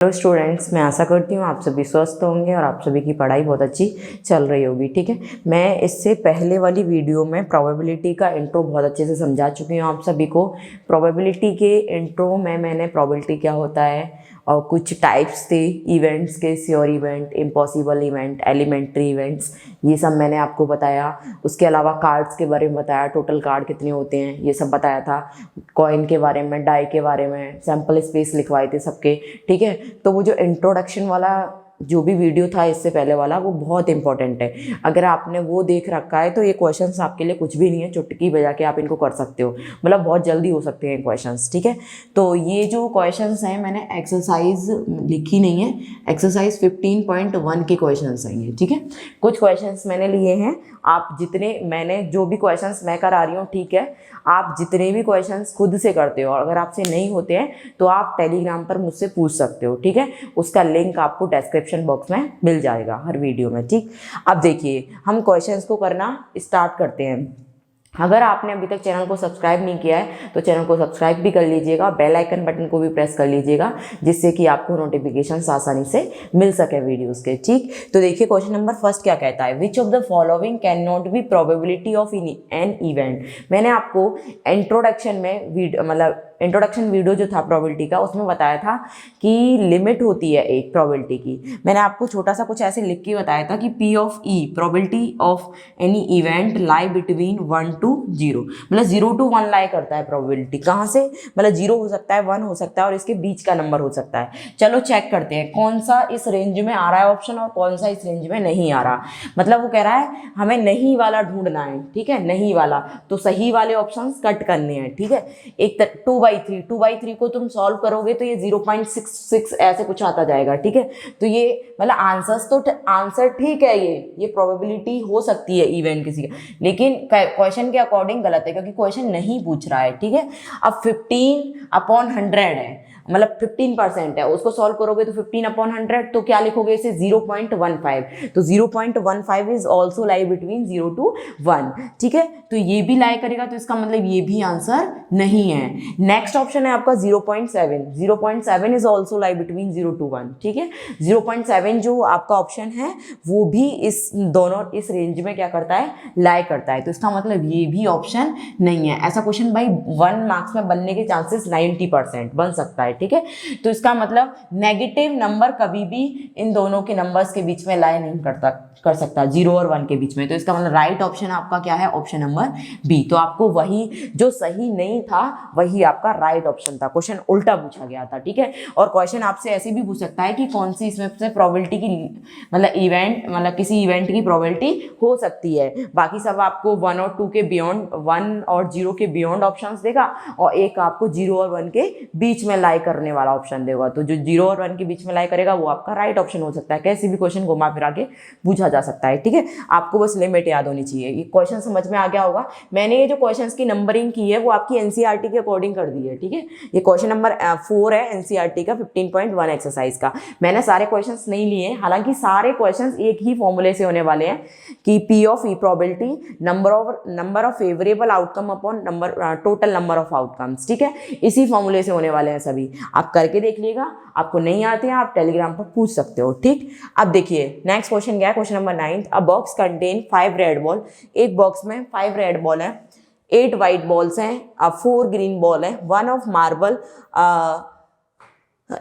Hello students, मैं आशा करती हूँ आप सभी स्वस्थ होंगे और आप सभी की पढ़ाई बहुत अच्छी चल रही होगी। ठीक है, मैं इससे पहले वाली वीडियो में प्रोबेबिलिटी का इंट्रो बहुत अच्छे से समझा चुकी हूँ आप सभी को। प्रोबेबिलिटी के इंट्रो में मैंने प्रोबेबिलिटी क्या होता है और कुछ टाइप्स थे इवेंट्स के, sure event, impossible event, elementary events, ये सब मैंने आपको बताया। उसके अलावा कार्ड्स के बारे में बताया, टोटल कार्ड कितने होते हैं ये सब बताया था। कॉइन के बारे में, डाई के बारे में, सैम्पल स्पेस लिखवाए थे सबके। ठीक है, तो वो जो इंट्रोडक्शन वाला जो भी वीडियो था इससे पहले वाला, वो बहुत इंपॉर्टेंट है। अगर आपने वो देख रखा है तो ये क्वेश्चंस आपके लिए कुछ भी नहीं है, चुटकी बजा के आप इनको कर सकते हो, मतलब बहुत जल्दी हो सकते हैं क्वेश्चंस। ठीक है, तो ये जो क्वेश्चंस हैं मैंने एक्सरसाइज लिखी नहीं है, एक्सरसाइज 15.1 के क्वेश्चंस हैं ये। ठीक है, कुछ क्वेश्चंस मैंने लिए हैं, आप जितने मैंने जो भी क्वेश्चंस मैं करा रही हूँ, ठीक है, आप जितने भी क्वेश्चंस खुद से करते हो और अगर आपसे नहीं होते हैं तो आप टेलीग्राम पर मुझसे पूछ सकते हो। ठीक है, उसका लिंक आपको डिस्क्रिप्शन बॉक्स में मिल जाएगा हर वीडियो में। ठीक, अब देखिए हम क्वेश्चंस को करना स्टार्ट करते हैं। अगर आपने अभी तक चैनल को सब्सक्राइब नहीं किया है तो चैनल को सब्सक्राइब भी कर लीजिएगा, बेल आइकन बटन को भी प्रेस कर लीजिएगा, जिससे कि आपको नोटिफिकेशंस आसानी से मिल सके वीडियोस के। ठीक, तो देखिए क्वेश्चन नंबर फर्स्ट क्या कहता है, which of the following can not be probability of an event. मैंने आपको इंट्रोडक्शन में इंट्रोडक्शन वीडियो जो था प्रोबेबिलिटी का, उसमें बताया था कि लिमिट होती है एक प्रोबेबिलिटी की। मैंने आपको छोटा सा कुछ ऐसे लिख के बताया था कि P of E, probability of any event lie between 1 to 0, मतलब 0 to 1 लाई करता है प्रोबेबिलिटी। कहाँ से, मतलब 0 हो सकता है, 1 हो सकता है और इसके बीच का नंबर हो सकता है। चलो चेक करते हैं कौन सा इस रेंज में आ रहा है ऑप्शन और कौन सा इस रेंज में नहीं आ रहा। मतलब वो कह रहा है हमें नहीं वाला ढूंढना है। ठीक है, नहीं वाला, तो सही वाले ऑप्शन कट करने हैं। ठीक है, एक 2/3 को तुम सॉल्व करोगे तो ये 0.66 ऐसे कुछ आता जाएगा। ठीक है, तो ये मतलब आंसर ठीक है, ये प्रोबेबिलिटी हो सकती है इवेंट किसी का, लेकिन क्वेश्चन के अकॉर्डिंग गलत है क्योंकि क्वेश्चन नहीं पूछ रहा है। ठीक है, अब 15/100 है, मतलब 15% है, उसको सॉल्व करोगे तो 15/100, तो क्या लिखोगे इसे 0.15, तो 0.15 is also lie between 0 to 1। ठीक है, तो ये भी लाई करेगा, तो इसका मतलब ये भी आंसर नहीं है। नेक्स्ट ऑप्शन है आपका 0.7 is also lie between 0 to 1। ठीक है, 0.7 जो आपका ऑप्शन है वो भी इस दोनों इस रेंज में क्या करता है, लाई करता है, तो इसका मतलब ये भी ऑप्शन नहीं है। ऐसा क्वेश्चन भाई 1 मार्क्स में बनने के चांसेस 90% बन सकता है। ठीक है, तो इसका मतलब नेगेटिव नंबर कभी भी इन दोनों के नंबर्स के बीच में लाई नहीं कर सकता, 0 और 1 के बीच में। तो इसका मतलब राइट ऑप्शन आपका क्या है, ऑप्शन नंबर बी। तो आपको वही जो सही नहीं था वही आपका राइट ऑप्शन था, क्वेश्चन उल्टा पूछा गया था। ठीक है, और क्वेश्चन आपसे ऐसे भी पूछ सकता है कि कौन सी इसमें से प्रोबेबिलिटी की मतलब किसी इवेंट की प्रोबेबिलिटी हो सकती है। बाकी सब आपको 1 और 2 के बियॉन्ड, 1 और 0 के बियॉन्ड ऑप्शंस देगा और एक आपको 0 और 1 के बीच में लाई करने वाला ऑप्शन देगा। तो जो 0 और 1 के बीच में लाई करेगा वो आपका राइट ऑप्शन हो सकता है। कैसे भी क्वेश्चन घुमा फिरा के पूछा जा सकता है। ठीक है, आपको बस लिमिट याद होनी चाहिए। ये क्वेश्चन समझ में आ गया होगा। मैंने ये जो क्वेश्चंस की नंबरिंग की है वो आपकी एनसीईआरटी के अकॉर्डिंग कर दी है। ठीक है, ये क्वेश्चन नंबर 4 है एनसीईआरटी का 15.1 एक्सरसाइज का। मैंने सारे क्वेश्चंस नहीं लिए, हालांकि सारे क्वेश्चंस एक ही फॉर्मूले से होने वाले हैं कि P of E probability number of favourable outcome upon total number of outcomes. ठीक है, इसी फॉर्मूले से होने वाले हैं सभी। आप करके देख लीजिएगा, आपको नहीं आते हैं आप टेलीग्राम पर पूछ सकते हो। ठीक, अब देखिए नेक्स्ट क्वेश्चन क्या है, क्वेश्चन नंबर 9। अ बॉक्स कंटेन 5 रेड बॉल। एक बॉक्स में 5 रेड बॉल है, 8 वाइट बॉल्स हैं, 4 ग्रीन बॉल है, 1 of marble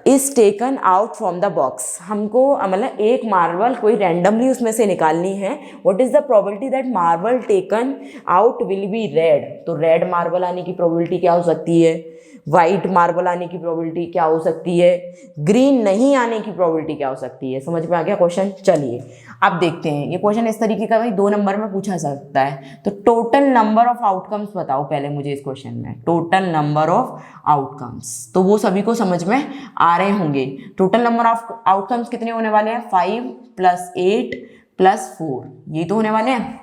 is taken out from the box. हमको मतलब एक मार्बल कोई रैंडमली उसमें से निकालनी है। What is the probability that marble taken out will be red. तो रेड मार्बल आने की प्रोबेबिलिटी क्या हो सकती है, वाइट मार्बल आने की प्रोबेबिलिटी क्या हो सकती है, ग्रीन नहीं आने की प्रोबेबिलिटी क्या हो सकती है। समझ में आ गया क्वेश्चन। चलिए अब देखते हैं, ये क्वेश्चन इस तरीके का भाई 2 नंबर में पूछा जा सकता है। तो टोटल नंबर ऑफ आउटकम्स बताओ पहले मुझे इस क्वेश्चन में, टोटल नंबर ऑफ आउटकम्स। तो वो सभी को समझ में आ रहे होंगे। टोटल नंबर ऑफ आउटकम्स कितने होने वाले हैं, 5 + 8 + 4, ये तो होने वाले हैं।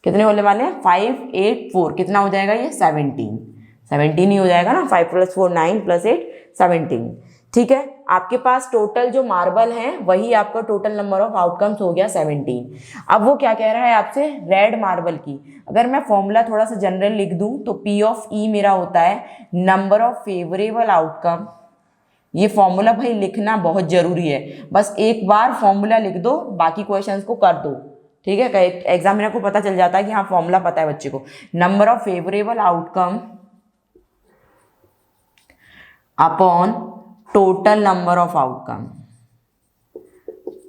कितने होने वाले हैं, 5, 8, 4, कितना हो जाएगा ये 17 ही हो जाएगा ना। 5 + 4 9 + 8 17। ठीक है, आपके पास टोटल जो मार्बल है वही आपका टोटल नंबर ऑफ आउटकम्स हो गया 17। अब वो क्या कह रहा है आपसे, रेड मार्बल की। अगर मैं फॉर्मूला थोड़ा सा जनरल लिख दूं तो पी ऑफ ई मेरा होता है नंबर ऑफ फेवरेबल आउटकम ये फॉर्मूला भाई लिखना बहुत जरूरी है, बस एक बार फॉर्मूला लिख दो, बाकी क्वेश्चंस को कर दो, ठीक है। एग्जामिनर को पता चल जाता है कि हाँ फॉर्मूला पता है बच्चे को। Number of favourable outcome upon total number of outcome,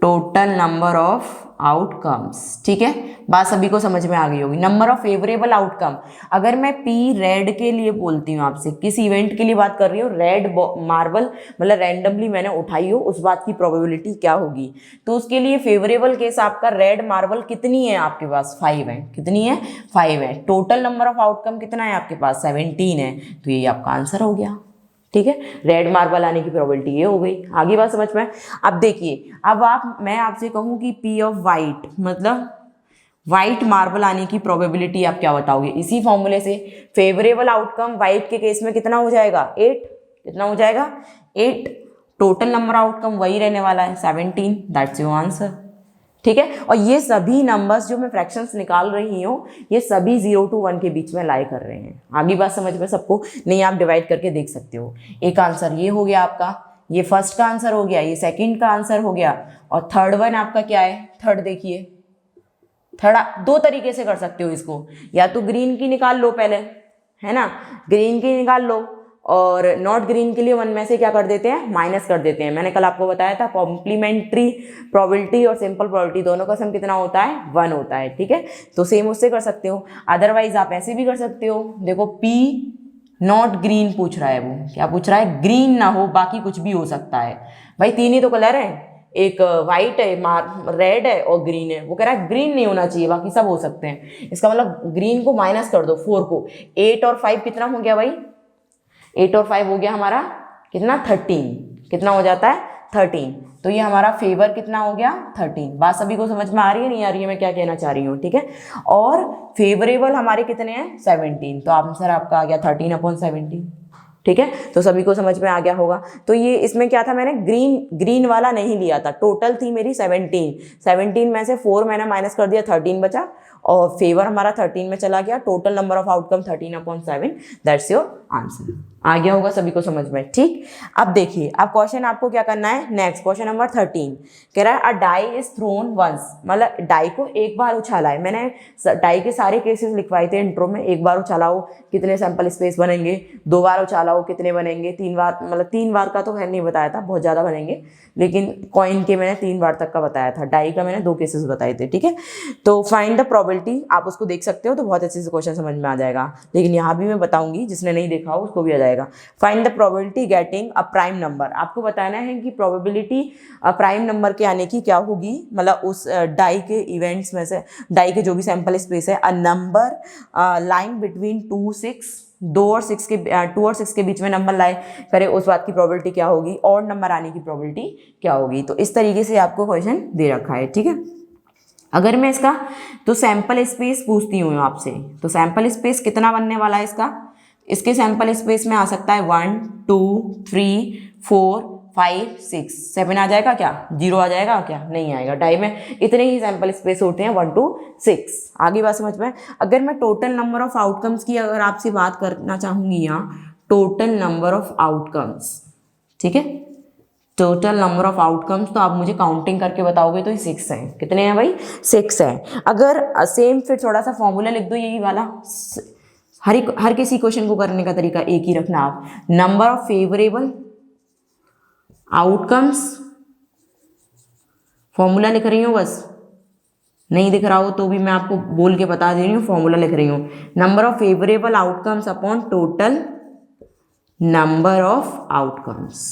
total number of outcomes, ठीक है। बात सभी को समझ में आ गई होगी। नंबर ऑफ फेवरेबल आउटकम, अगर मैं पी रेड के लिए बोलती हूँ आपसे, किस इवेंट के लिए बात कर रही हूँ, रेड मार्बल मतलब रैंडमली मैंने उठाई हो, उस बात की प्रोबेबिलिटी क्या होगी। तो उसके लिए फेवरेबल केस आपका रेड मार्बल कितनी है आपके पास, 5 है। कितनी है, 5 है। टोटल नंबर ऑफ आउटकम कितना है आपके पास, 17 है। तो ये आपका आंसर हो गया, ठीक है। रेड मार्बल आने की प्रोबेबिलिटी ये हो गई। आगे बात समझ में। अब देखिए, अब मैं आपसे कहूँ कि पी ऑफ वाइट मतलब वाइट मार्बल आने की प्रोबेबिलिटी आप क्या बताओगे, इसी फॉर्मूले से। फेवरेबल आउटकम वाइट के केस में कितना हो जाएगा, 8। कितना हो जाएगा, 8। टोटल नंबर आउटकम वही रहने वाला है, 17। दैट्स योर आंसर, ठीक है। और ये सभी नंबर्स जो मैं फ्रैक्शंस निकाल रही हूँ, ये सभी 0 to 1 के बीच में लाई कर रहे हैं। आगे बात समझ में सबको, नहीं आप डिवाइड करके देख सकते हो। एक आंसर ये हो गया आपका, ये फर्स्ट का आंसर हो गया, ये सेकंड का आंसर हो गया, और थर्ड वन आपका क्या है, थर्ड देखिए। थर्ड दो तरीके से कर सकते हो इसको, या तो ग्रीन की निकाल लो पहले, है ना, ग्रीन की निकाल लो, और नॉट ग्रीन के लिए 1 में से क्या कर देते हैं, माइनस कर देते हैं। मैंने कल आपको बताया था कॉम्प्लीमेंट्री प्रोबेबिलिटी और सिंपल प्रोबेबिलिटी दोनों का सम कितना होता है, 1 होता है, ठीक है। तो सेम उससे कर सकते हो। अदरवाइज आप ऐसे भी कर सकते हो, देखो पी नॉट ग्रीन पूछ रहा है, वो क्या पूछ रहा है, ग्रीन ना हो बाकी कुछ भी हो सकता है। भाई 3 ही तो कलर है, एक वाइट है, रेड है और ग्रीन है। वो कह रहा है ग्रीन नहीं होना चाहिए, बाकी सब हो सकते हैं। इसका मतलब ग्रीन को माइनस कर दो, 4 को। 8 और 5 कितना हो गया भाई, 8 और 5 हो गया हमारा कितना, 13। कितना हो जाता है, 13। तो ये हमारा फेवर कितना हो गया, 13। बात सभी को समझ में आ रही है, नहीं आ रही है, मैं क्या कहना चाह रही हूँ, ठीक है। और फेवरेबल हमारे कितने हैं, 17। तो आंसर आपका आ गया 13/17, ठीक है। तो सभी को समझ में आ गया होगा। तो ये इसमें क्या था, मैंने ग्रीन वाला नहीं लिया था। टोटल थी मेरी 17 में से 4 मैंने माइनस कर दिया, 13 बचा, और फेवर हमारा 13 में चला गया। Total number of outcome 13/7। That's your answer. आ गया होगा सभी को समझ में, ठीक। अब देखिए, अब क्वेश्चन आपको क्या करना है, नेक्स्ट क्वेश्चन नंबर 13 कह रहा है अ डाई इज थ्रोन वंस, मतलब डाई को एक बार उछाला है। मैंने डाई के सारे केसेस लिखवाए थे इंट्रो में। एक बार उछालाओ कितने सैंपल स्पेस बनेंगे, 2 बार उछालाओ कितने बनेंगे, 3 बार, मतलब 3 बार का तो खैर नहीं बताया था, बहुत ज़्यादा बनेंगे, लेकिन कॉइन के मैंने 3 बार तक का बताया था। डाई का मैंने 2 केसेस बताए थे, ठीक है। तो फाइंड द प्रोबेबिलिटी, आप उसको देख सकते हो तो बहुत अच्छे से क्वेश्चन समझ में आ जाएगा, लेकिन यहाँ भी मैं बताऊंगी, जिसने नहीं देखा हो उसको भी आ जाएगा। Find the probability getting a prime number, आपको बताना है कि प्रोबेबिलिटी प्राइम नंबर के आने की क्या होगी, मतलब उस डाई के इवेंट्स में से, डाई के जो भी सैंपल स्पेस है, अ नंबर लाइन बिटवीन 2 और 6 के बीच में नंबर लाए करे, उस बात की प्रोबेबिलिटी क्या होगी, और नंबर आने की प्रोबेबिलिटी क्या होगी। तो इस तरीके से आपको क्वेश्चन दे रखा है, ठीक है। अगर मैं इसका तो सैंपल स्पेस पूछती हूँ आपसे, तो सैंपल स्पेस कितना बनने वाला है इसका, इसके सैंपल स्पेस में आ सकता है 1 2 3 4 5 6 7 आ जाएगा क्या, 0 आ जाएगा क्या, नहीं आएगा। डाई में इतने ही सैंपल स्पेस होते हैं, 1 to 6। आगे बात समझ में। अगर मैं टोटल नंबर ऑफ आउटकम्स की अगर आपसे बात करना चाहूँगी, यहाँ टोटल नंबर ऑफ आउटकम्स, ठीक है, टोटल नंबर ऑफ आउटकम्स, तो आप मुझे काउंटिंग करके बताओगे तो ये 6 हैं। कितने हैं भाई, 6 हैं। अगर सेम फिर थोड़ा सा फॉर्मूला लिख दो यही वाला, हर किसी क्वेश्चन को करने का तरीका एक ही रखना आप। Number of favourable outcomes, formula लिख रही हूँ, बस नहीं दिख रहा हो तो भी मैं आपको बोल के बता दे रही हूँ, फॉर्मूला लिख रही हूँ। Number of favourable outcomes upon total number of outcomes,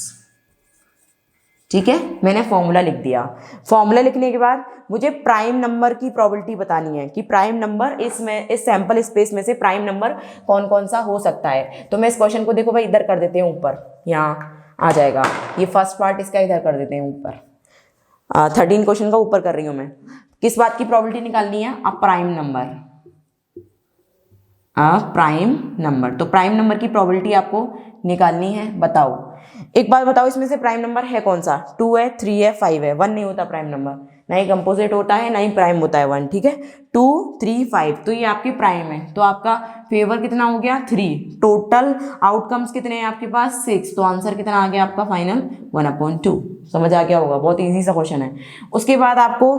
ठीक है। मैंने फॉर्मूला लिख दिया। फॉर्मूला लिखने के बाद मुझे प्राइम नंबर की प्रोबेबिलिटी बतानी है कि प्राइम नंबर इसमें, इस सैंपल स्पेस में से प्राइम नंबर कौन कौन सा हो सकता है। तो मैं इस क्वेश्चन को देखो भाई इधर कर देते हैं ऊपर, यहाँ आ जाएगा। ये फर्स्ट पार्ट इसका इधर कर देते हैं ऊपर, 13 क्वेश्चन का ऊपर कर रही हूँ मैं। किस बात की प्रोबेबिलिटी निकालनी है, a prime number, a prime number. तो प्राइम नंबर की प्रोबेबिलिटी आपको निकालनी है। बताओ, एक बात बताओ, इसमें से प्राइम नंबर है कौन सा, 2 है, 3 है, 5 है, 1 नहीं होता प्राइम नंबर। ना ही कंपोजिट होता है ना ही प्राइम होता है 1, ठीक है। 2 3 5 तो ये आपकी प्राइम है, तो आपका फेवर कितना हो गया 3। टोटल आउटकम्स कितने हैं आपके पास 6, तो आंसर कितना आ गया आपका फाइनल 1/2। समझ आ गया होगा, बहुत ईजी सा क्वेश्चन है। उसके बाद आपको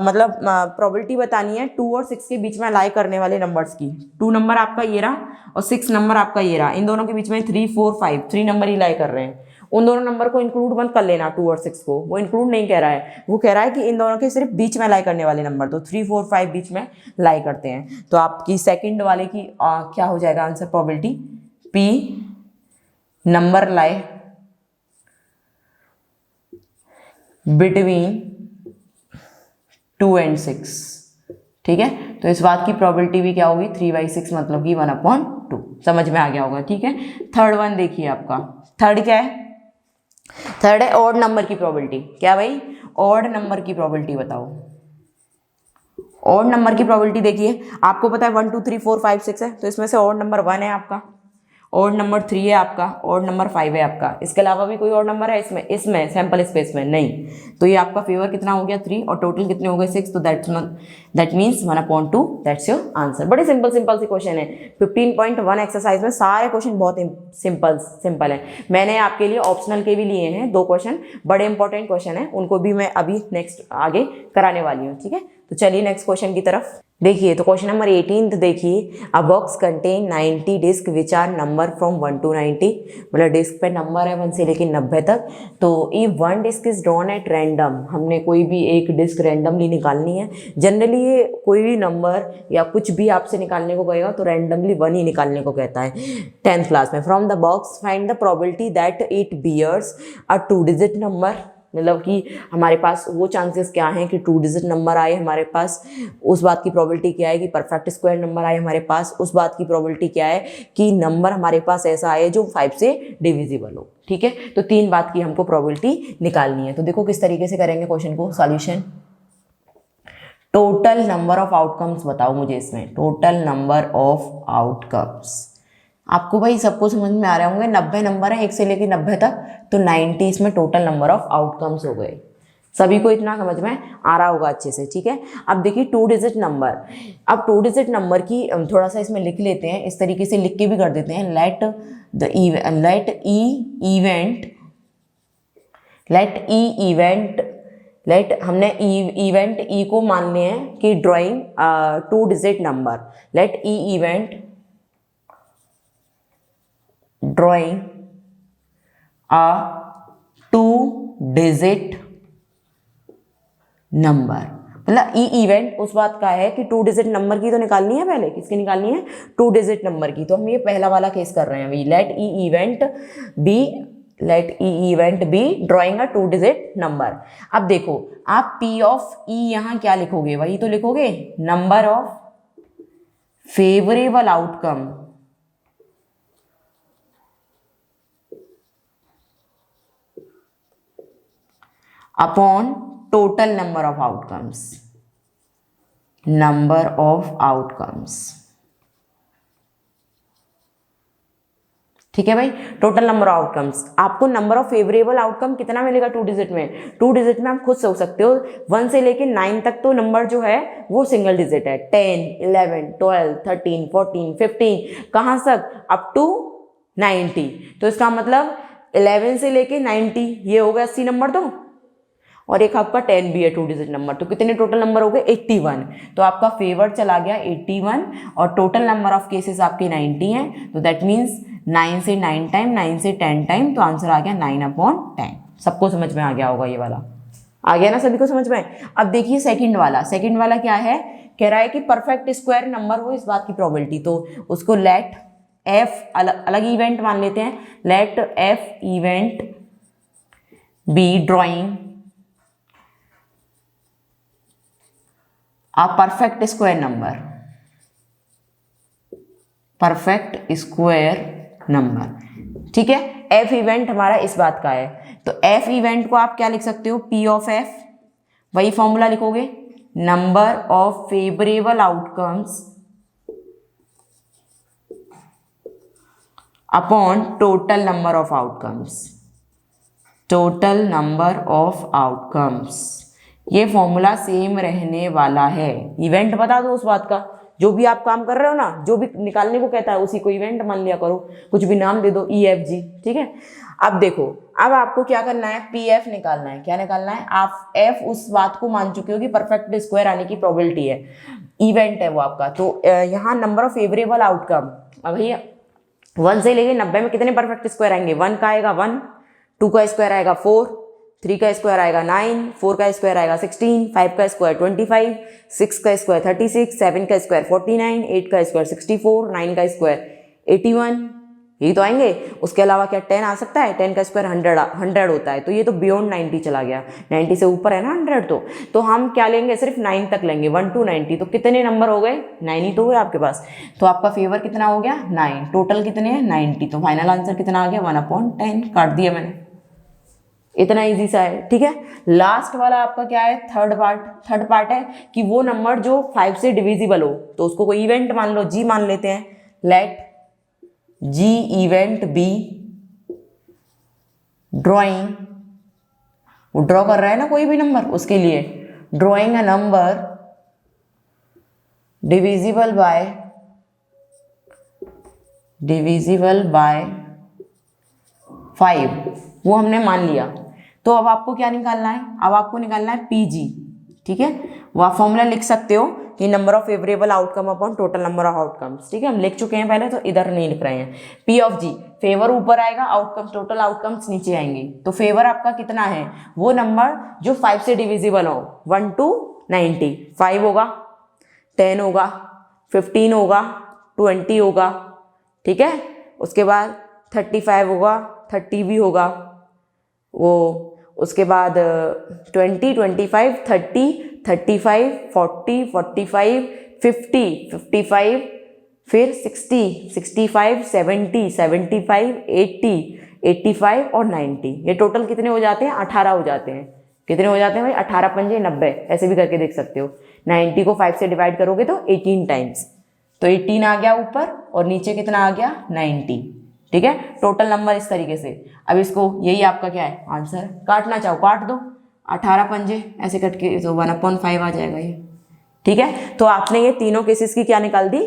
मतलब प्रोबेबिलिटी बतानी है 2 और 6 के बीच में लाई करने वाले नंबर्स की। 2 नंबर आपका ये रहा और 6 नंबर आपका ये रहा, इन दोनों के बीच में 3 4 5 3 नंबर ही लाई कर रहे हैं। उन दोनों नंबर को इंक्लूड मत कर लेना, 2 और 6 को, वो इंक्लूड नहीं कह रहा है, वो कह रहा है कि इन दोनों के सिर्फ बीच में लाई करने वाले नंबर, तो 3 4 5 बीच में लाई करते हैं। तो आपकी सेकंड वाले की क्या हो जाएगा answer probability, P number lie between 2 and 6, ठीक है। तो इस बात की प्रोबेबिलिटी भी क्या होगी 3/6 मतलब कि 1/2। समझ में आ गया होगा, ठीक है। थर्ड वन देखिए आपका, थर्ड क्या है, थर्ड है ऑड नंबर की प्रोबेबिलिटी। क्या भाई, ऑड नंबर की प्रोबेबिलिटी बताओ। ऑड नंबर की प्रोबेबिलिटी देखिए, आपको पता है 1 2 3 4 5 6 है, तो इसमें से ऑड नंबर 1 है आपका, ऑड नंबर 3 है आपका, ऑड नंबर 5 है आपका। इसके अलावा भी कोई और नंबर है इसमें सैंपल स्पेस में नहीं। तो ये आपका फेवर कितना हो गया 3 और टोटल कितने हो गए 6, तो that means 1/2। That's your answer. बड़े सिंपल से क्वेश्चन है। 15.1 एक्सरसाइज में सारे क्वेश्चन बहुत सिंपल है। मैंने आपके लिए ऑप्शनल के भी लिए हैं 2 क्वेश्चन, बड़े इंपॉर्टेंट क्वेश्चन है, उनको भी मैं अभी नेक्स्ट आगे कराने वाली हूँ, ठीक है। तो चलिए नेक्स्ट क्वेश्चन की तरफ देखिए। तो क्वेश्चन नंबर 18 देखिए, a box contain 90 disc which are number from 1 to 90, मतलब डिस्क पे नंबर है 1 से लेकर 90 तक। तो ये 1 disc is drawn at random, हमने कोई भी एक डिस्क रैंडमली निकालनी है। जनरली ये कोई भी नंबर या कुछ भी आपसे निकालने को कहेगा तो रैंडमली 1 ही निकालने को कहता है 10th क्लास में। From the box find the probability that it bears a 2 digit number, मतलब कि हमारे पास वो चांसेस क्या हैं कि 2 डिजिट नंबर आए हमारे पास, उस बात की प्रोबेबिलिटी क्या है कि परफेक्ट स्क्वायर नंबर आए हमारे पास, उस बात की प्रोबेबिलिटी क्या है कि नंबर हमारे पास ऐसा आए जो 5 से डिविजिबल हो, ठीक है। तो 3 बात की हमको प्रोबेबिलिटी निकालनी है। तो देखो किस तरीके से करेंगे क्वेश्चन को solution. Total number of outcomes बताओ मुझे इसमें, टोटल नंबर ऑफ आउटकम्स। आपको भाई सबको समझ में आ रहे होंगे, 90 नंबर है 1 से लेकर 90 तक, तो 90 इसमें टोटल नंबर ऑफ आउटकम्स हो गए। सभी को इतना समझ में आ रहा होगा अच्छे से, ठीक है। अब देखिए 2 डिजिट नंबर, अब 2 डिजिट नंबर की थोड़ा सा इसमें लिख लेते हैं, इस तरीके से लिख के भी कर देते हैं। लेट हमने इवेंट ई को मानने हैं कि drawing 2 digit number. Let E event drawing a 2 digit number, मतलब ई इवेंट उस बात का है कि 2 डिजिट नंबर की तो निकालनी है, पहले किसकी निकालनी है 2 डिजिट नंबर की। तो हम ये पहला वाला केस कर रहे हैं अभी। Let E event be drawing a 2 digit number. अब देखो आप पी ऑफ ई यहाँ क्या लिखोगे, वही तो लिखोगे number of favourable outcome upon total number of outcomes, ठीक है भाई। टोटल नंबर ऑफ आउटकम्स, आपको नंबर ऑफ फेवरेबल आउटकम कितना मिलेगा 2 डिजिट में, 2 डिजिट में आप खुद सोच सकते हो 1 से लेके 9 तक तो नंबर जो है वो सिंगल डिजिट है, 10 11 12 13 14 15 कहाँ तक अप टू 90। तो इसका मतलब 11 से लेके 90 ये हो गया 80 नंबर, तो और एक आपका 10 भी है 2 डिजिट नंबर, तो कितने टोटल नंबर हो गए 81। तो आपका फेवर चला गया 81 और टोटल नंबर ऑफ केसेस आपके 90 हैं। तो दैट मीन्स 9 से 9 टाइम, 9 से 10 टाइम, तो आंसर आ गया 9/10। सबको समझ में आ गया होगा, ये वाला आ गया ना सभी को समझ में। अब देखिए सेकंड वाला क्या है, कह रहा है कि परफेक्ट स्क्वायर नंबर हो, इस बात की प्रोबेबिलिटी। तो उसको लेट एफ अलग इवेंट मान लेते हैं, let F event be drawing a perfect square number, ठीक है। f इवेंट हमारा इस बात का है, तो f इवेंट को आप क्या लिख सकते हो, p ऑफ f, वही फॉर्मूला लिखोगे, number of favourable outcomes upon total number of outcomes, ये फॉर्मूला सेम रहने वाला है। इवेंट बता दो उस बात का, जो भी आप काम कर रहे हो ना, जो भी निकालने को कहता है उसी को इवेंट मान लिया करो, कुछ भी नाम दे दो, EFG, ठीक है। अब देखो, अब आपको क्या करना है, PF निकालना है। क्या निकालना है, आप F उस बात को मान चुके हो कि परफेक्ट स्क्वायर आने की प्रोबेबिलिटी है, इवेंट है वो आपका। तो यहाँ नंबर ऑफ फेवरेबल आउटकम, अब भैया 1 से लेके 90 में कितने परफेक्ट स्क्वायर आएंगे, 1 का आएगा 1, 2 का स्क्वायर आएगा 4, 3 का स्क्वायर आएगा 9, 4 का स्क्वायर आएगा 16, 5 का स्क्वायर 25, 6 का स्क्वायर 36, 7 का स्क्वायर 49, 8 का स्क्वायर 64, 9 का स्क्वायर 81, यही तो आएंगे। उसके अलावा क्या 10 आ सकता है, 10 का स्क्वायर 100 होता है, तो ये तो बियॉन्ड 90 चला गया, 90 से ऊपर है ना 100, तो हम क्या लेंगे, सिर्फ 9 तक लेंगे, 1 to 90, तो कितने नंबर हो गए, 9 ही तो हुए आपके पास। तो आपका फेवर कितना हो गया, 9, टोटल कितने हैं 90, तो फाइनल आंसर कितना आ गया, 1/10, काट दिया मैंने। इतना इजी सा है, ठीक है। लास्ट वाला आपका क्या है, थर्ड पार्ट है कि वो नंबर जो 5 से डिविजिबल हो, तो उसको कोई इवेंट मान लो, G मान लेते हैं, let G event be drawing, वो ड्रॉ कर रहा है ना कोई भी नंबर, उसके लिए drawing a number divisible by 5, वो हमने मान लिया। तो अब आपको क्या निकालना है, अब आपको निकालना है PG, ठीक है। वो आप फॉर्मूला लिख सकते हो कि number of favourable outcome upon total number of outcomes, ठीक है। हम लिख चुके हैं पहले, तो इधर नहीं लिख रहे हैं। P of G, फेवर ऊपर आएगा, आउटकम्स टोटल आउटकम्स नीचे आएंगे। तो फेवर आपका कितना है, वो नंबर जो 5 से डिविजिबल हो, 1 to 90, 5 होगा, 10 होगा, 15 होगा, 20 होगा, ठीक है। उसके बाद 35 होगा, 30 भी होगा, वो उसके बाद 20, 25, 30, 35, 40, 45, 50, 55, फिर 60, 65, 70, 75, 80, 85 और 90। ये टोटल कितने हो जाते हैं, 18 हो जाते हैं। कितने हो जाते हैं भाई, 18 पंजे 90, ऐसे भी करके देख सकते हो। 90 को 5 से डिवाइड करोगे तो 18 टाइम्स, तो 18 आ गया ऊपर, और नीचे कितना आ गया, 90, ठीक है। टोटल नंबर इस तरीके से। अब इसको, यही आपका क्या है आंसर, काटना चाहो काट दो, 18 पंजे ऐसे कट के, तो 1/5 आ जाएगा ये, ठीक है। तो आपने ये तीनों केसेस की क्या निकाल दी,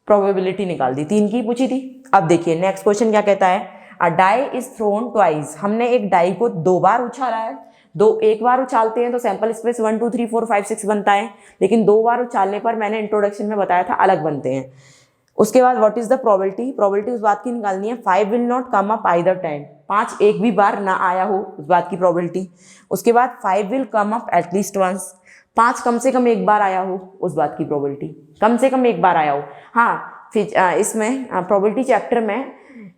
प्रोबेबिलिटी निकाल दी, 3 की पूछी थी। अब देखिए नेक्स्ट क्वेश्चन क्या कहता है, अ डाई इज थ्रोन ट्वाइस, हमने एक डाई को 2 बार उछाला है। एक बार उछालते हैं तो सैंपल स्पेस 1 2 3 4 5 6 बनता है, लेकिन 2 बार उछालने पर मैंने इंट्रोडक्शन में बताया था अलग बनते हैं। उसके बाद व्हाट इज द प्रोबेबिलिटी उस बात की निकालनी है, 5 will not come up either time, 5 एक भी बार ना आया हो उस बात की प्रोबेबिलिटी। उसके बाद 5 will come up at least once, 5 कम से कम एक बार आया हो उस बात की प्रोबेबिलिटी, कम से कम एक बार आया हो। हाँ, फिर इसमें प्रोबेबिलिटी चैप्टर में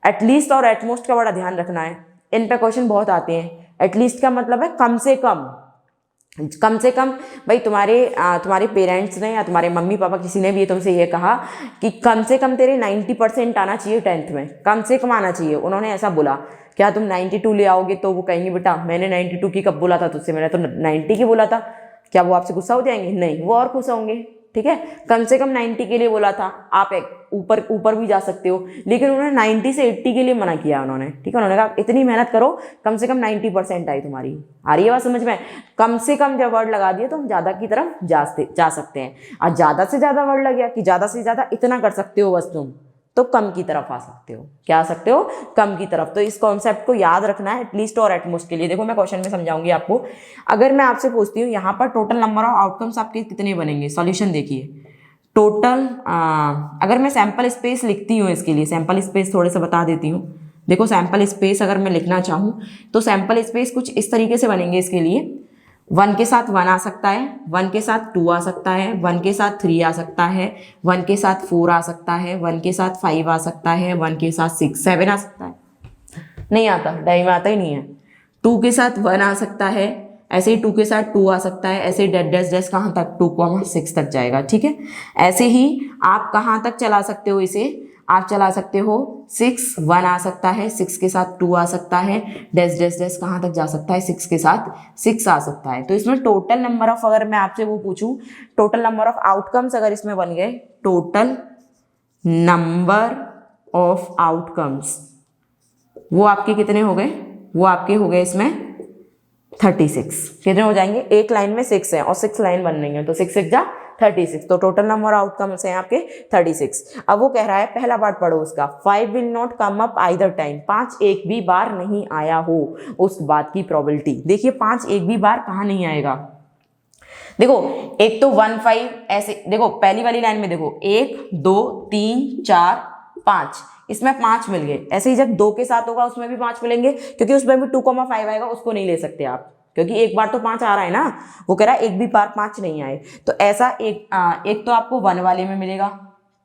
एटलीस्ट और एटमोस्ट का बड़ा ध्यान रखना है, इन पे क्वेश्चन बहुत आते हैं। एटलीस्ट का मतलब है कम से कम भाई तुम्हारे पेरेंट्स ने या तुम्हारे मम्मी पापा किसी ने भी तुमसे ये कहा कि कम से कम तेरे 90% आना चाहिए 10th में, कम से कम आना चाहिए, उन्होंने ऐसा बोला। क्या तुम 92 ले आओगे तो वो कहेंगे बेटा मैंने 92 की कब बोला था तुझसे, मैंने तो 90 की बोला था, क्या वो आपसे गुस्सा हो जाएंगे? नहीं, वो और खुश होंगे, ठीक है। कम से कम 90 के लिए बोला था, आप एक ऊपर भी जा सकते हो, लेकिन उन्होंने 90 से 80 के लिए मना किया उन्होंने, ठीक है। उन्होंने कहा इतनी मेहनत करो, कम से कम 90% आई तुम्हारी। आ रही है बात समझ में? कम से कम जब वर्ड लगा दिए तो हम ज़्यादा की तरफ जा सकते हैं, और ज़्यादा से ज़्यादा वर्ड लग गया कि ज़्यादा से ज़्यादा इतना कर सकते हो बस तुम, तो कम की तरफ आ सकते हो। क्या आ सकते हो? कम की तरफ। तो इस कॉन्सेप्ट को याद रखना है एटलीस्ट और एटमोस्ट के लिए। देखो मैं क्वेश्चन में समझाऊंगी आपको। अगर मैं आपसे पूछती हूँ यहाँ पर टोटल नंबर ऑफ आउटकम्स आपके कितने बनेंगे, सॉल्यूशन देखिए। टोटल अगर मैं सैंपल स्पेस लिखती हूँ, इसके लिए सैंपल स्पेस थोड़े से बता देती हूँ। देखो सैंपल स्पेस अगर मैं लिखना चाहूँ तो सैंपल स्पेस कुछ इस तरीके से बनेंगे इसके लिए। 1 के साथ 1 आ सकता है, 1 के साथ 2 आ सकता है, 1 के साथ 3 आ सकता है, 1 के साथ 4 आ सकता है, 1 के साथ 5 आ सकता है, 1 के साथ 6 7 आ सकता है। नहीं आता, डाई में आता ही नहीं है। 2 के साथ 1 आ सकता है, ऐसे ही 2 के साथ 2 आ सकता है, ऐसे ही डैश कहाँ तक 2,6 तक जाएगा, ठीक है। ऐसे ही आप कहाँ तक चला सकते हो इसे, आप चला सकते हो 6 1 आ सकता है, 6 के साथ 2 आ सकता है, डैश कहाँ तक जा सकता है, 6 के साथ 6 आ सकता है। तो इसमें टोटल नंबर ऑफ, अगर मैं आपसे वो पूछूं टोटल नंबर ऑफ आउटकम्स अगर इसमें बन गए, टोटल नंबर ऑफ आउटकम्स वो आपके कितने हो गए? वो आपके हो गए इसमें 36 कितने हो जाएंगे, एक लाइन में 6 है और 6 लाइन बन रही है तो 6 6 जा 36, तो टोटल नंबर आउटकम्स हैं आपके 36। अब वो कह रहा है पहला पार्ट पढ़ो उसका, 5 will not come up either time, 5 एक भी बार नहीं आया हो उस बात की प्रोबेबिलिटी। देखिए 5 एक भी बार कहाँ नहीं आएगा, देखो एक तो 1 5 ऐसे, देखो पहली वाली लाइन में देखो 1 2 3 4 5, इसमें 5 मिल गए। ऐसे ही जब 2 के साथ होगा उसमें भी 5 मिलेंगे, क्योंकि उसमें भी 2,5 आएगा, उसको नहीं ले सकते आप, क्योंकि एक बार तो 5 आ रहा है ना, वो कह रहा है एक भी बार 5 नहीं आए। तो ऐसा एक तो आपको 1 वाले में मिलेगा,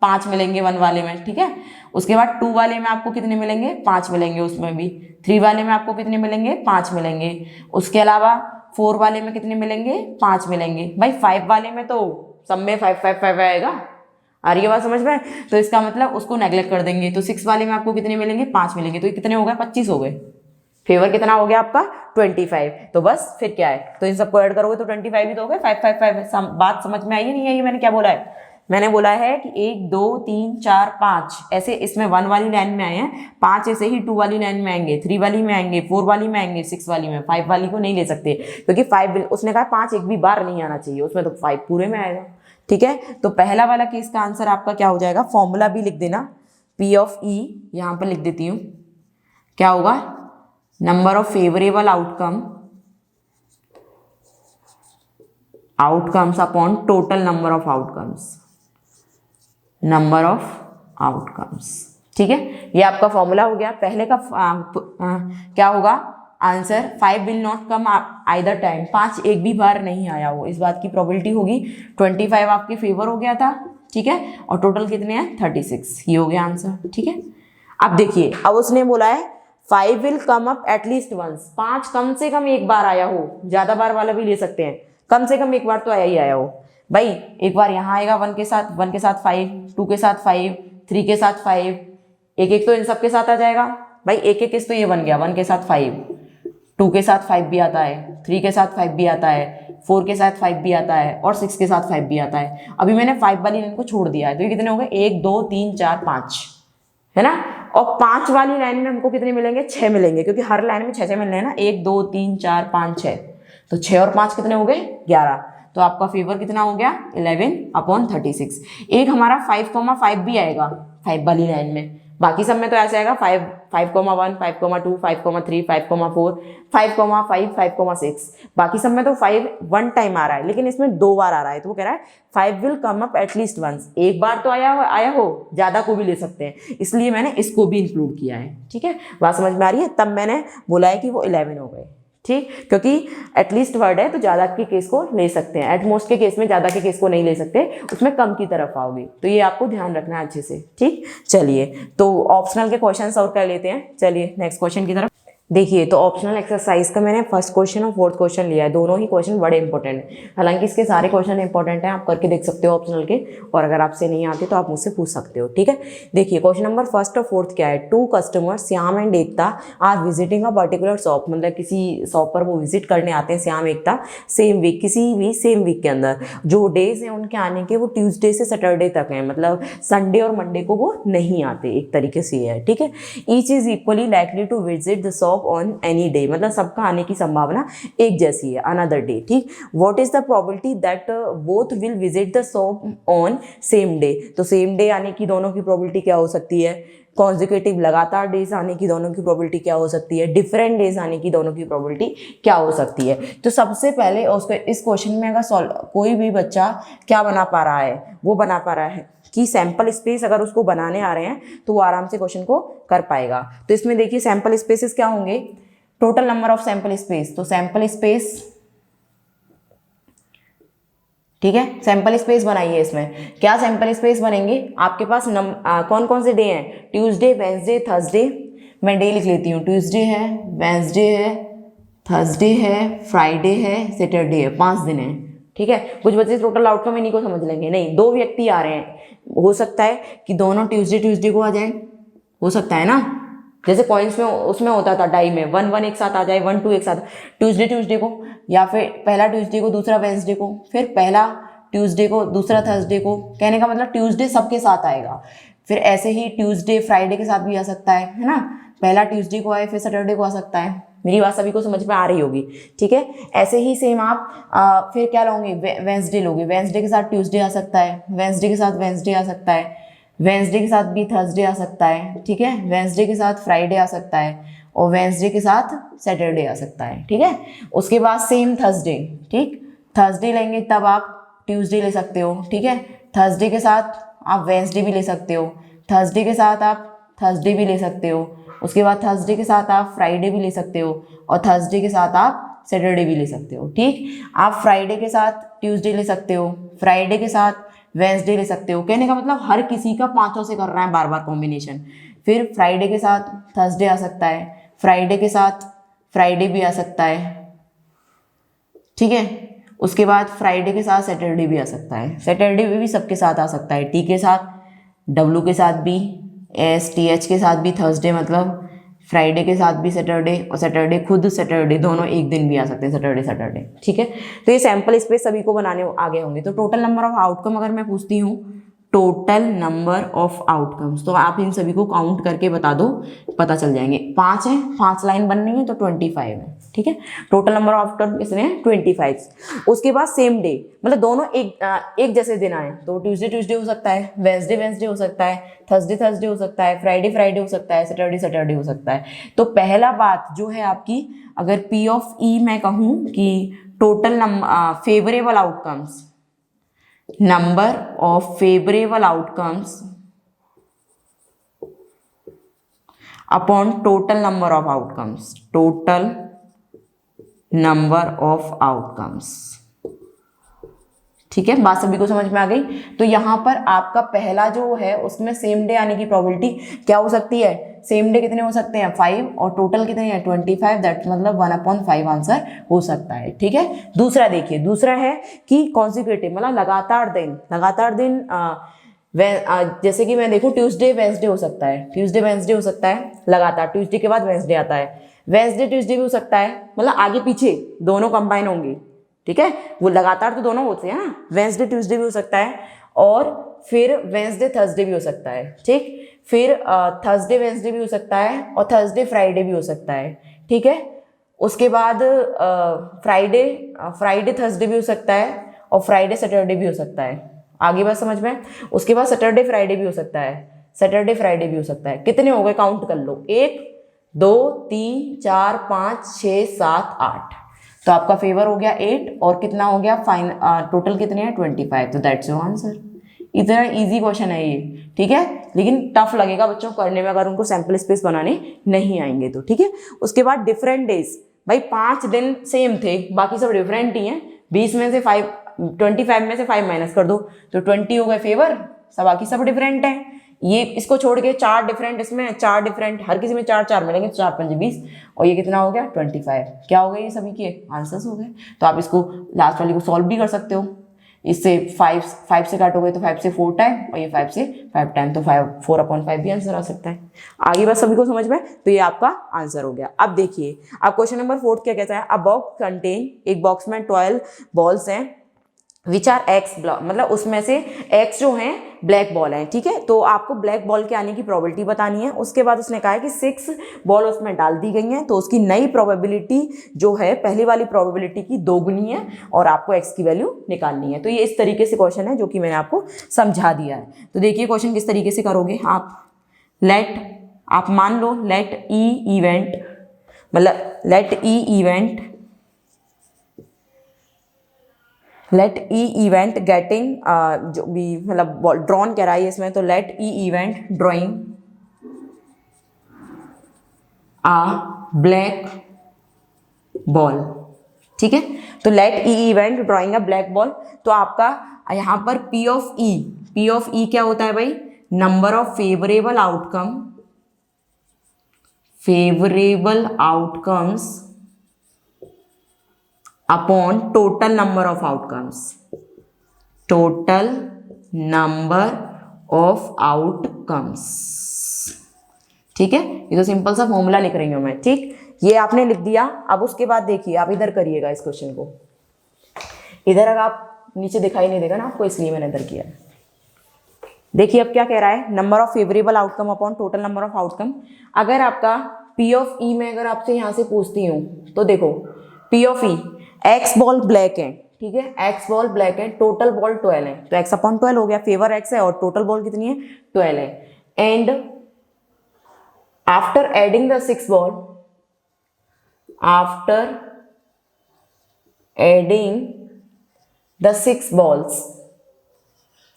5 मिलेंगे 1 वाले में, ठीक है। उसके बाद 2 वाले में आपको कितने मिलेंगे, 5 मिलेंगे, उसमें भी 3 वाले में आपको कितने मिलेंगे, 5 मिलेंगे। उसके अलावा 4 वाले में कितने मिलेंगे, 5 मिलेंगे। भाई 5 वाले में तो सब में 5 5 5 आएगा, आ रही है बात समझ में, तो इसका मतलब उसको नेगलेक्ट कर देंगे। तो 6 वाले में आपको कितने मिलेंगे, 5 मिलेंगे, तो ये कितने हो गए, 25 हो गए। फेवर कितना हो गया आपका, 25। तो बस फिर क्या है, तो इन सबको ऐड करोगे तो 25 ही तो हो गए, 5 5 5। बात समझ में आई है नहीं आई, मैंने क्या बोला है, मैंने बोला है कि 1 2 3 4 5 ऐसे इसमें 1 वाली लाइन में आए हैं, 5 ऐसे ही 2 वाली लाइन में आएंगे, 3 वाली में आएंगे, 4 वाली में आएंगे, 6 वाली में। 5 वाली को नहीं ले सकते, क्योंकि 5 उसने कहा 5 एक भी बार नहीं आना चाहिए, उसमें तो 5 पूरे में आएगा, ठीक है। तो पहला वाला केस का आंसर आपका क्या हो जाएगा, फॉर्मूला भी लिख देना, P ऑफ E यहाँ पर लिख देती हूँ, क्या होगा, number of favourable outcomes upon total number of outcomes, ठीक है। ये आपका फॉर्मूला हो गया। पहले का क्या होगा answer, 5 will not come either time, 5 एक भी बार नहीं आया हो, इस बात की प्रोबेबिलिटी होगी। 25 आपके फेवर हो गया था, ठीक है, और टोटल कितने हैं 36, ये हो गया आंसर, ठीक है। अब देखिए, अब उसने बोला है 5 will come up at least once, 5 कम से कम एक बार आया हो, ज्यादा बार वाला भी ले सकते हैं, कम से कम एक बार तो आया ही आया हो। भाई एक बार यहाँ आएगा 1 के साथ 5, 2 के साथ 5, 3 के साथ 5, एक एक तो इन सब के साथ आ जाएगा। भाई एक एक तो ये बन गया, 1 के साथ 5, 2 के साथ 5 भी आता है, 3 के साथ 5 भी आता है, 4 के साथ 5 भी आता है, और 6 के साथ 5 भी आता है। अभी मैंने 5 वाली लाइन को छोड़ दिया है, तो ये कितने हो गए, 1 2 3 4 5, है ना। और 5 वाली लाइन में हमको कितने मिलेंगे, 6 मिलेंगे, क्योंकि हर लाइन में 6 मिलने हैं ना, 1 2 3 4 5 6, तो 6 और 5 कितने हो गए, 11। तो आपका फेवर कितना हो गया, 11/36। एक हमारा 5,5 भी आएगा 5 वाली लाइन में, बाकी सब में तो ऐसे आएगा 5 5,1 5,2 5,3 5,4 5,5 5,6, बाकी सब में तो 5 1 टाइम आ रहा है, लेकिन इसमें 2 बार आ रहा है। तो वो कह रहा है 5 will come up at least once, एक बार तो आया हो, ज्यादा को भी ले सकते हैं, इसलिए मैंने इसको भी इंक्लूड किया है, ठीक है। बात समझ में आ रही है, तब मैंने बोला है कि वो 11 हो गए, ठीक, क्योंकि एटलीस्ट वर्ड है तो ज़्यादा के केस को ले सकते हैं, एटमोस्ट के केस में ज़्यादा के केस को नहीं ले सकते, उसमें कम की तरफ आओगे, तो ये आपको ध्यान रखना है अच्छे से, ठीक। चलिए तो ऑप्शनल के क्वेश्चन और कर लेते हैं, चलिए नेक्स्ट क्वेश्चन की तरफ। देखिए तो ऑप्शनल एक्सरसाइज का मैंने फर्स्ट क्वेश्चन और फोर्थ क्वेश्चन लिया है, दोनों ही क्वेश्चन बड़े इंपॉर्टेंट हैं, हालांकि इसके सारे क्वेश्चन इंपॉर्टेंट हैं, आप करके देख सकते हो ऑप्शनल के, और अगर आपसे नहीं आते तो आप मुझसे पूछ सकते हो, ठीक है। देखिए क्वेश्चन नंबर फर्स्ट और फोर्थ क्या है, 2 customers Shyam and Ekta are visiting a particular shop, मतलब किसी शॉप पर वो विजिट करने आते हैं श्याम एकता सेम वीक, किसी भी सेम वीक के अंदर, जो डेज हैं उनके आने के वो ट्यूसडे से सैटरडे तक हैं, मतलब संडे और मंडे को वो नहीं आते, एक तरीके से है, ठीक है। Each is equally likely to visit the shop on any day, मतलब सबका आने की संभावना एक जैसी है, अनदर डे, ठीक। What is the probability that both will visit the shop on same day, तो सेम डे आने की दोनों की प्रोबेबिलिटी क्या हो सकती है, कॉन्जिक्यूटिव लगातार डेज आने की दोनों की प्रोबेबिलिटी क्या हो सकती है, डिफरेंट डेज आने की दोनों की प्रोबेबिलिटी क्या हो सकती है। तो सबसे पहले उसको इस क्वेश्चन में अगर कोई भी बच्चा क्या बना पा रहा है, वो बना पा रहा है कि सैंपल स्पेस अगर उसको बनाने आ रहे हैं तो वो आराम से क्वेश्चन को कर पाएगा। तो इसमें देखिए सैंपल स्पेसेस क्या होंगे, total number of sample space, तो सैंपल स्पेस, ठीक है, सैंपल स्पेस बनाइए। इसमें क्या सैंपल स्पेस बनेंगे, आपके पास कौन कौन से डे हैं, ट्यूसडे वेडनेसडे थर्सडे, मैं डे लिख लेती हूँ, ट्यूसडे है, वेडनेसडे है, थर्सडे है, फ्राइडे है, सैटरडे है, 5 दिन है, ठीक है। कुछ बच्चे टोटल आउटकम इन्हीं को समझ लेंगे, नहीं 2 व्यक्ति आ रहे हैं, हो सकता है कि दोनों ट्यूसडे को आ जाए, हो सकता है ना, जैसे कॉइन्स में उसमें होता था डाई में 1 1 एक साथ आ जाए, 1 2 एक साथ, ट्यूसडे को, या फिर पहला ट्यूसडे को दूसरा वेडनेसडे को, फिर पहला ट्यूसडे को दूसरा थर्सडे को, कहने का मतलब ट्यूसडे सबके साथ आएगा। फिर ऐसे ही ट्यूसडे फ्राइडे के साथ भी आ सकता है ना, पहला ट्यूसडे को आए फिर सैटरडे को आ सकता है, मेरी बात सभी को समझ में आ रही होगी, ठीक है। ऐसे ही सेम आप फिर क्या लोगे, वेंसडे लोगे, वेंसडे के साथ ट्यूसडे आ सकता है, वेंसडे के साथ वेंसडे आ सकता है, वेंसडे के साथ भी थर्सडे आ सकता है, ठीक है, वेंसडे के साथ फ्राइडे आ सकता है, और वेंसडे के साथ सैटरडे आ सकता है, ठीक है। उसके बाद सेम थर्सडे, ठीक, थर्सडे लेंगे तब आप ट्यूसडे ले सकते हो, ठीक है, थर्सडे के साथ आप वेंसडे भी ले सकते हो, थर्सडे के साथ आप थर्सडे भी ले सकते हो, उसके बाद थर्सडे के साथ आप फ्राइडे भी ले सकते हो, और थर्सडे के साथ आप सैटरडे भी ले सकते हो, ठीक। आप फ्राइडे के साथ ट्यूसडे ले सकते हो, फ्राइडे के साथ वेंसडे ले सकते हो। कहने का मतलब हर किसी का पांचों से कर रहा है बार बार कॉम्बिनेशन। फिर फ्राइडे के साथ थर्सडे आ सकता है, फ्राइडे के साथ फ्राइडे भी आ सकता है, ठीक है। उसके बाद फ्राइडे के साथ सैटरडे भी आ सकता है, सैटरडे भी सबके साथ आ सकता है, टी के साथ, डब्लू के साथ भी, एस टी एच के साथ भी थर्सडे, मतलब फ्राइडे के साथ भी सैटरडे, और सैटरडे खुद सैटरडे, दोनों एक दिन भी आ सकते हैं, सैटरडे सैटरडे, ठीक है। तो ये सैंपल स्पेस सभी को बनाने आगे होंगे। तो टोटल नंबर ऑफ आउटकम अगर मैं पूछती हूँ, टोटल नंबर ऑफ आउटकम्स, तो आप इन सभी को काउंट करके बता दो, पता चल जाएंगे। 5 है, 5 लाइन बननी है तो 25 है, ठीक है। टोटल नंबर ऑफ आउटकम कितने हैं, 25। उसके बाद सेम डे, मतलब दोनों एक जैसे दिन आए, तो ट्यूसडे ट्यूसडे हो सकता है, वेंसडे वेंसडे हो सकता है, थर्सडे थर्सडे हो सकता है, फ्राइडे फ्राइडे हो सकता है, सैटरडे सैटरडे हो सकता है। तो पहला बात जो है आपकी, अगर पी ऑफ ई मैं कहूँ कि total favourable outcomes, number of favorable outcomes upon total number of outcomes, total number of outcomes, ठीक है। बात सभी को समझ में आ गई। तो यहाँ पर आपका पहला जो है उसमें सेम डे आने की प्रोबेबिलिटी क्या हो सकती है, सेम डे कितने हो सकते हैं, 5, और टोटल कितने हैं, 25, दैट मतलब 1/5 आंसर हो सकता है, ठीक है। दूसरा देखिए, दूसरा है कि कॉन्सिक्यूटिव, मतलब लगातार दिन, जैसे कि मैं देखूँ ट्यूसडे वेंसडे हो सकता है, ट्यूसडे वेंसडे हो सकता है लगातार, ट्यूसडे के बाद वेंसडे आता है, वेंसडे ट्यूसडे भी हो सकता है, मतलब आगे पीछे दोनों कंबाइन होंगे, ठीक है। वो लगातार तो दोनों होते हैं ना, वेंसडे ट्यूसडे भी हो सकता है, और फिर वेंसडे थर्सडे भी हो सकता है, ठीक। फिर थर्सडे वेंसडे भी हो सकता है, और थर्सडे फ्राइडे भी हो सकता है, ठीक है। उसके बाद फ्राइडे थर्सडे भी हो सकता है, और फ्राइडे सैटरडे भी हो सकता है। आगे बात समझ में। उसके बाद सैटरडे फ्राइडे भी हो सकता है, सैटरडे फ्राइडे भी हो सकता है। कितने हो गए, काउंट कर लो, 1 2 3 4 5 6 7 8। तो आपका फेवर हो गया 8, और कितना हो गया टोटल कितने हैं, 25। तो दैट्स योर आंसर। इतना इजी क्वेश्चन है ये, ठीक है, लेकिन टफ लगेगा बच्चों करने में अगर उनको सैंपल स्पेस बनाने नहीं आएंगे तो, ठीक है। उसके बाद डिफरेंट डेज, भाई 5 दिन सेम थे, बाकी सब डिफरेंट ही हैं। 25 में से 5 माइनस कर दो तो 20 हो गए फेवर, सब बाकी सब डिफरेंट है। ये इसको छोड़ के 4 डिफरेंट, इसमें 4 डिफरेंट, हर किसी में 4 4 मिलेंगे, 4 5 20, और ये कितना हो गया 25। क्या हो गए, ये सभी के आंसर्स हो गए। तो आप इसको लास्ट वाली को सॉल्व भी कर सकते हो। इससे 5 से काटोगे तो 5 से 4 टाइम, और ये 5 से 5 टाइम, तो 4/5 भी आंसर आ सकता है। आगे बात सभी को समझ में, तो ये आपका आंसर हो गया। अब देखिए, अब क्वेश्चन नंबर 4 क्या कहता है, अ बॉक्स कंटेन, एक बॉक्स में 12 बॉल्स हैं विच आर एक्स, मतलब उसमें से एक्स जो हैं ब्लैक बॉल हैं, ठीक है। तो आपको ब्लैक बॉल के आने की प्रोबेबिलिटी बतानी है। उसके बाद उसने कहा है कि 6 बॉल उसमें डाल दी गई हैं, तो उसकी नई प्रोबेबिलिटी जो है पहली वाली प्रोबेबिलिटी की 2 गुनी है, और आपको एक्स की वैल्यू निकालनी है। तो ये इस तरीके से क्वेश्चन है जो कि मैंने आपको समझा दिया है। तो देखिए क्वेश्चन किस तरीके से करोगे आप। आप मान लो लेट ई इवेंट, मतलब लेट ई इवेंट गेटिंग, जो भी मतलब ड्रॉन कह रहा है इसमें, तो let E event drawing a black ball, ठीक है। तो let E event drawing a black ball, तो आपका यहाँ पर पी ऑफ ई क्या होता है भाई, number of favourable outcomes upon total number of outcomes, ठीक है। ये तो सिंपल सा फॉर्मूला लिख रही हूं मैं, ठीक। ये आपने लिख दिया। अब उसके बाद देखिए, आप इधर करिएगा इस क्वेश्चन को, इधर अगर आप नीचे दिखाई नहीं देगा ना आपको, इसलिए मैंने इधर किया। देखिए अब क्या कह रहा है, number of favourable outcome upon total number of outcome. अगर आपका पी ऑफ ई में अगर आपसे यहाँ से पूछती हूँ तो देखो P of E, x ball black है, ठीक है, एक्स बॉल ब्लैक है, टोटल बॉल 12 है, तो एक्स अपॉन 12 हो गया, फेवर एक्स है और टोटल बॉल कितनी है 12 है। And after adding the 6 ball, after adding the 6 balls,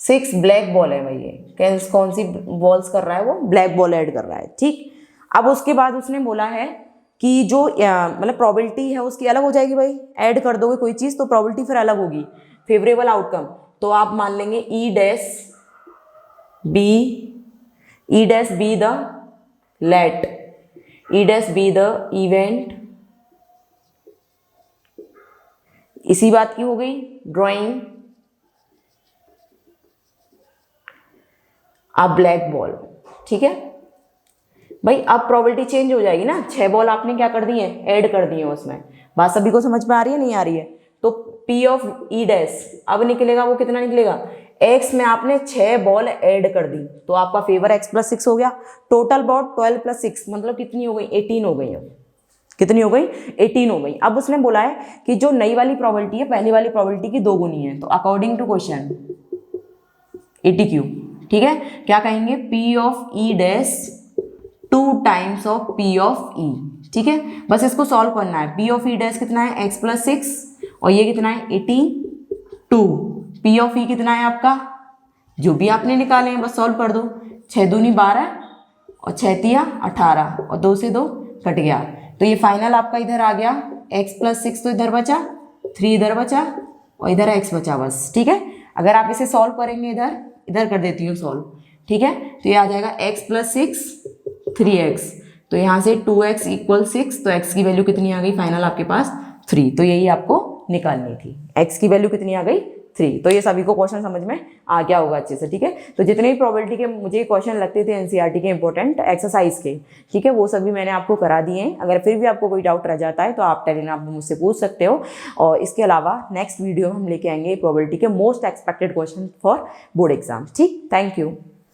6 black ball है भाई, ये कौन सी बॉल्स कर रहा है वो, ब्लैक बॉल ऐड कर रहा है, ठीक। अब उसके बाद उसने बोला है कि जो मतलब प्रोबेबिलिटी है उसकी अलग हो जाएगी भाई, ऐड कर दोगे कोई चीज़ तो प्रोबेबिलिटी फिर अलग होगी, फेवरेबल आउटकम, तो आप मान लेंगे E dash be the let, E dash be the event, इसी बात की हो गई ड्राइंग अ ब्लैक बॉल, ठीक है भाई। अब प्रोबेबिलिटी चेंज हो जाएगी ना, 6 बॉल आपने क्या कर दी है, ऐड कर दी है उसमें, बात सभी को समझ में आ रही है नहीं आ रही है, तो पी ऑफ ई डैश अब निकलेगा वो कितना निकलेगा, एक्स में आपने 6 बॉल ऐड कर दी तो आपका फेवर एक्स प्लस 6 हो गया, टोटल बॉल 12 प्लस 6 मतलब कितनी हो गई 18 हो गई, अब कितनी हो गई 18 हो गई। अब उसने बोला है कि जो नई वाली प्रोबेबिलिटी है पहली वाली प्रोबेबिलिटी की 2 गुनी है, तो अकॉर्डिंग टू क्वेश्चन ATQ, ठीक है, क्या कहेंगे, P of E dash 2 times of P of E, ठीक है, बस इसको सॉल्व करना है। पी ऑफ ई डैश कितना है एक्स प्लस 6 और ये कितना है 82, पी ऑफ ई कितना है आपका, जो भी आपने निकाले हैं बस सॉल्व कर दो, 6 दूनी 12 और 6 तिया 18 और 2 से 2 कट गया, तो ये फाइनल आपका इधर आ गया x प्लस 6, तो इधर बचा 3, इधर बचा और इधर x बचा बस, ठीक है। अगर आप इसे सॉल्व करेंगे इधर कर देती हूँ सॉल्व, ठीक है, तो ये आ जाएगा x प्लस 6 3x, तो यहाँ से 2x इक्वल 6, तो x की वैल्यू कितनी आ गई फाइनल आपके पास 3, तो यही आपको निकालनी थी, x की वैल्यू कितनी आ गई 3। तो ये सभी को क्वेश्चन समझ में आ गया होगा अच्छे से, ठीक है। तो जितने भी प्रोबेबिलिटी के मुझे क्वेश्चन लगते थे एनसीईआरटी के इंपॉर्टेंट एक्सरसाइज के, ठीक है, वो सभी मैंने आपको करा दिए हैं। अगर फिर भी आपको कोई डाउट रह जाता है तो आप टेलीग्राम में मुझसे पूछ सकते हो, और इसके अलावा नेक्स्ट वीडियो में हम लेके आएंगे प्रोबेबिलिटी के most expected question for board exam, ठीक। Thank you.